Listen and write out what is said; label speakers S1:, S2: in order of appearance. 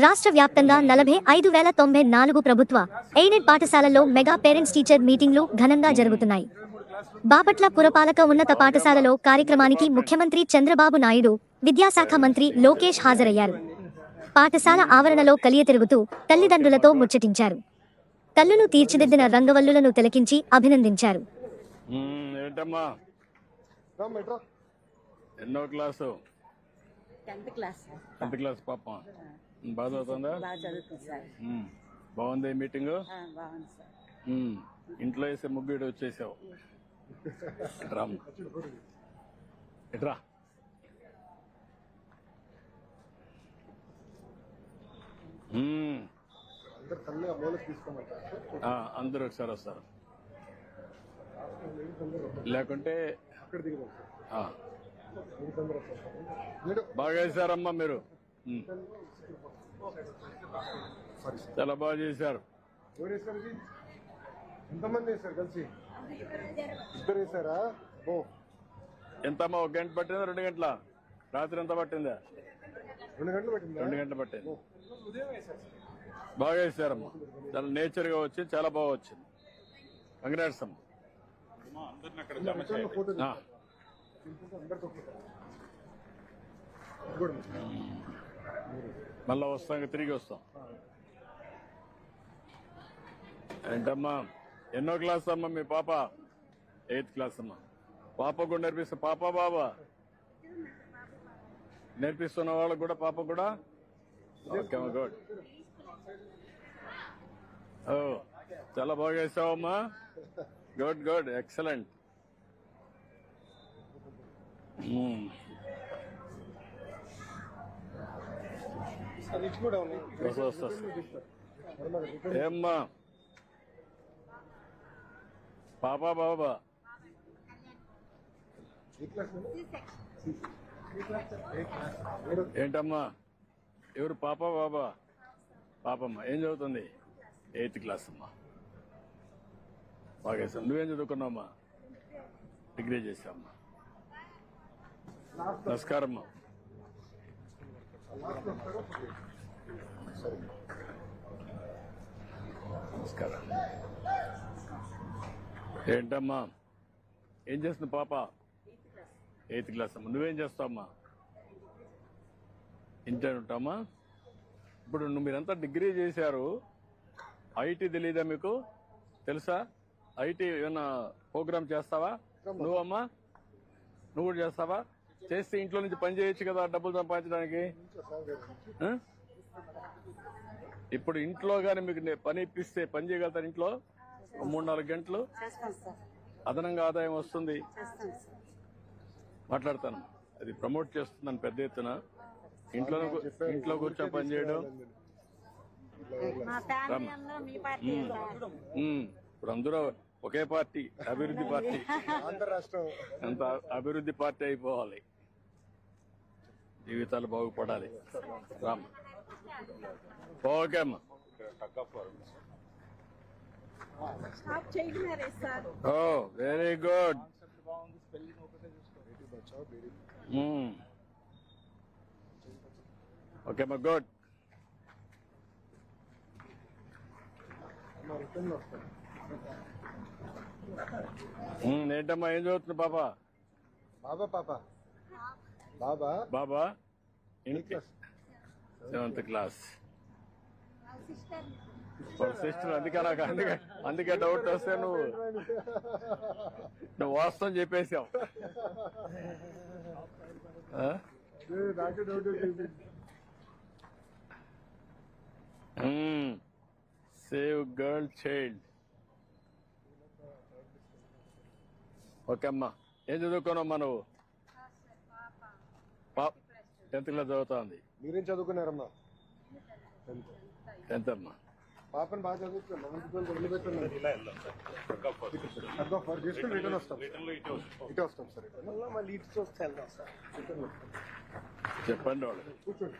S1: రాష్ట్ర వ్యాప్తంగా 45,094 ప్రభుత్వ ఎయిడెడ్ పాఠశాలల్లో మెగా పేరెంట్స్ టీచర్ మీటింగ్లు ఘనంగా జరుగుతున్నాయి. బాపట్ల పురపాలక ఉన్నత పాఠశాలలో కార్యక్రమానికి ముఖ్యమంత్రి చంద్రబాబు నాయుడు, విద్యాశాఖ మంత్రి లోకేష్ హాజరయ్యారు. పాఠశాల ఆవరణలో కలియతిరుగుతూ తల్లిదండ్రులతో ముచ్చటించారు. కల్లును తీర్చిదిద్దిన రంగవల్లులను తిలకించి అభినందించారు.
S2: ఎన్నో class?
S3: 10th class.
S2: 10th class పాప బాగా చదువుతుందా?
S3: బాగా చదువుతుంది సార్.
S2: బాగుంది మీటింగ్.
S3: బాగుంది సార్.
S2: ఇంట్లో వేసే ముగ్గుడు వచ్చేసావు. ఎట్రా అందరూ ఒకసారి వస్తారు, లేకుంటే బాగా చేశారమ్మా మీరు, చాలా బాగా చేశారు.
S4: ఎంతమంది వేశారు కలిసి? ఇద్దరు వేశారా?
S2: ఎంతమ్మా? 1 గంట పట్టిందా? 2 గంటల? రాత్రి ఎంత పట్టిందా?
S4: 2 గంటలు పట్టింది.
S2: 2 గంటలు పట్టింది. బాగా వేశారమ్మా, చాలా నేచర్ గా వచ్చింది, చాలా బాగా వచ్చింది. కంగ్రాట్స్ అమ్మా. మళ్ళా వస్తాం, తిరిగి వస్తాం. ఏంటమ్మా ఎన్నో క్లాస్ అమ్మా మీ పాప? 8th క్లాస్ అమ్మా. పాప కూడా నేర్పిస్తా? పాప బాబా నేర్పిస్తున్న వాళ్ళకు కూడా, పాప కూడా? Okay good. ఓ చాలా బాగా వేసావమ్మా. Good good, excellent. ఏమ్మా పాప బాబా? ఏంటమ్మా ఎవరు పాప బాబా? పాపమ్మ ఏం చదువుతుంది? 8th క్లాస్ అమ్మా. బాగా వేసావు. నువ్వేం చదువుకున్నావమ్మా? డిగ్రీ చేసావమ్మా. నమస్కారం అమ్మా. నమస్కారం. ఏంటమ్మా ఏం చేస్తుంది పాప? 8th క్లాస్ అమ్మా. నువ్వేం చేస్తావమ్మా? ఇంటర్ ఉంటామా? ఇప్పుడు మీరంతా డిగ్రీ చేశారు, ఐటీ తెలీదా మీకు? తెలుసా? ఐటీ ఏమన్నా ప్రోగ్రామ్ చేస్తావా నువ్వమ్మా? నువ్వు కూడా చేస్తావా? చేస్తే ఇంట్లో నుంచి పని చేయొచ్చు కదా, డబ్బులు సంపాదించడానికి. ఇప్పుడు ఇంట్లో కానీ మీకు పని ఇప్పిస్తే పని చేయగలుగుతారు ఇంట్లో? 3-4 గంటలు అదనంగా ఆదాయం వస్తుంది. మాట్లాడతాను, అది ప్రమోట్ చేస్తున్నాను పెద్ద ఎత్తున. ఇంట్లో కూర్చొని పని చేయడం. ఇప్పుడు అందరూ ఒకే పార్టీ, అభివృద్ధి పార్టీ, అంత అభివృద్ధి పార్టీ అయిపోవాలి, జీవితాలు బాగుపడాలి. రామ్ ఓకే అమ్మా. Oh very good. ఓకే అమ్మా, గుడ్. ఏంటమ్మా ఏం చదువుతుంది పాప?
S4: బాబా పాప బాబా
S2: బాబా 7th క్లాస్. సిస్టర్. అందుకే డౌట్ వస్తే నువ్వు వాస్తవం చెప్పేసావు. Save girl child. ఓకే అమ్మా. ఏం చదువుకోనమ్మా నువ్వు? 10th క్లాస్ చదువుతా ఉంది.
S4: మీరేం చదువుకున్నారమ్మా?
S2: 10th అమ్మా.
S4: పాపని బాగా చదువుతున్నా. రిటర్న్ వస్తాం, ఇటే వస్తాం సార్. మళ్ళీ ఇటు వస్తే వెళ్దాం సార్.
S2: చెప్పండి వాళ్ళు.
S4: కూర్చోండి.